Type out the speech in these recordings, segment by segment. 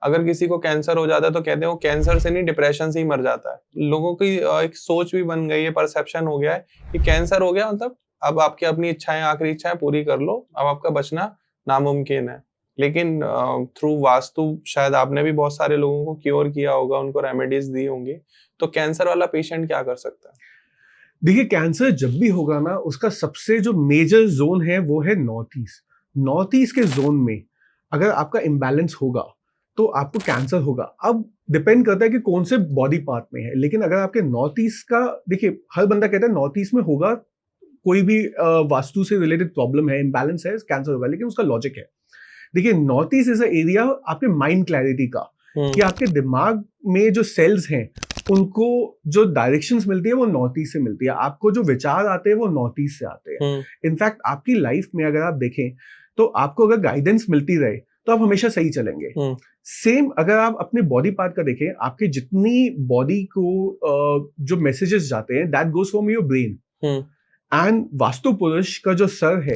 अगर किसी को कैंसर हो जाता है तो कहते हैं वो कैंसर से नहीं डिप्रेशन से ही मर जाता है। लोगों की एक सोच भी बन गई है, परसेप्शन हो गया है कि कैंसर हो गया मतलब अब आपकी अपनी इच्छाएं, आखिरी इच्छाएं पूरी कर लो, अब आपका बचना नामुमकिन है। लेकिन थ्रू वास्तु शायद आपने भी बहुत सारे लोगों को क्योर किया होगा, उनको रेमेडीज दी होंगी, तो कैंसर वाला पेशेंट क्या कर सकता है? देखिए, कैंसर जब भी होगा ना, उसका सबसे जो मेजर जोन है वो है नॉर्थ ईस्ट। नॉर्थ ईस्ट के जोन में अगर आपका इम्बैलेंस होगा तो आपको कैंसर होगा। अब डिपेंड करता है कि कौन से बॉडी पार्ट में है, लेकिन अगर आपके नॉर्थ ईस्ट का, देखिए हर बंदा कहता है नॉर्थ ईस्ट में होगा, कोई भी वास्तु से रिलेटेड प्रॉब्लम है, इम्बैलेंस है, कैंसर होगा, लेकिन उसका लॉजिक है। देखिए, north east is a area आपके माइंड क्लैरिटी का, कि आपके दिमाग में जो सेल्स हैं उनको जो डायरेक्शंस मिलती है वो नॉर्थ ईस्ट से मिलती है, आपको जो विचार आते हैं वो नॉर्थ ईस्ट से आते हैं। इनफैक्ट आपकी लाइफ में अगर आप देखें तो आपको अगर गाइडेंस मिलती रहे तो आप हमेशा सही चलेंगे। सेम अगर आप अपने बॉडी पार्ट का देखें, आपके जितनी बॉडी को जो मैसेजेस जाते हैं that goes from your brain, and vastu पुरुष का जो सर है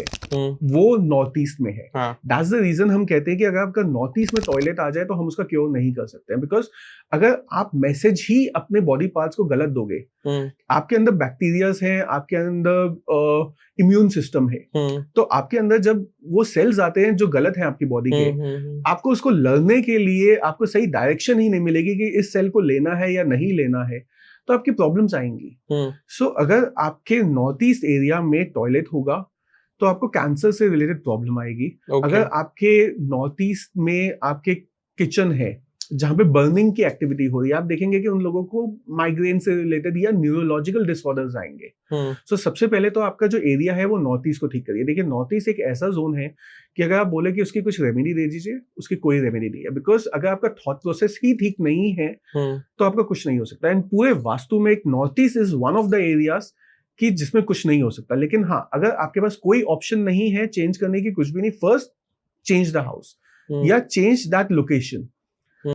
वो नॉर्थ ईस्ट में है। दैट्स द रीजन हम कहते हैं कि अगर आपका नॉर्थ ईस्ट में टॉयलेट आ जाए तो हम उसका क्योर नहीं कर सकते हैं, बिकॉज अगर आप मैसेज ही अपने बॉडी पार्ट्स को गलत दोगे, आपके अंदर बैक्टीरियाज हैं, आपके अंदर इम्यून सिस्टम है, तो आपके अंदर जब वो सेल्स आते हैं जो गलत हैं आपकी बॉडी के, आपको उसको लड़ने के लिए आपको सही डायरेक्शन ही नहीं मिलेगी कि इस सेल को लेना है या नहीं लेना है, तो आपकी प्रॉब्लम्स आएंगी। सो अगर आपके नॉर्थ ईस्ट एरिया में टॉयलेट होगा तो आपको कैंसर से रिलेटेड प्रॉब्लम आएगी। अगर आपके नॉर्थ ईस्ट में आपके किचन है जहां पे बर्निंग की एक्टिविटी हो रही है, आप देखेंगे कि उन लोगों को माइग्रेन से रिलेटेड या न्यूरोलॉजिकल डिसऑर्डर्स आएंगे। सो सबसे पहले तो आपका जो एरिया है वो नॉर्थ ईस्ट को ठीक करिए। देखिए, नॉर्थ ईस्ट एक ऐसा जोन है कि अगर आप बोले कि उसकी कुछ रेमेडी दे दीजिए, उसकी कोई रेमेडी नहीं है, बिकॉज अगर आपका थॉट प्रोसेस ही ठीक नहीं है तो आपका कुछ नहीं हो सकता। एंड पूरे वास्तु में एक north east is one of the areas कि जिसमें कुछ नहीं हो सकता। लेकिन हाँ, अगर आपके पास कोई ऑप्शन नहीं है चेंज करने की, कुछ भी नहीं, फर्स्ट चेंज द हाउस या चेंज दैट लोकेशन।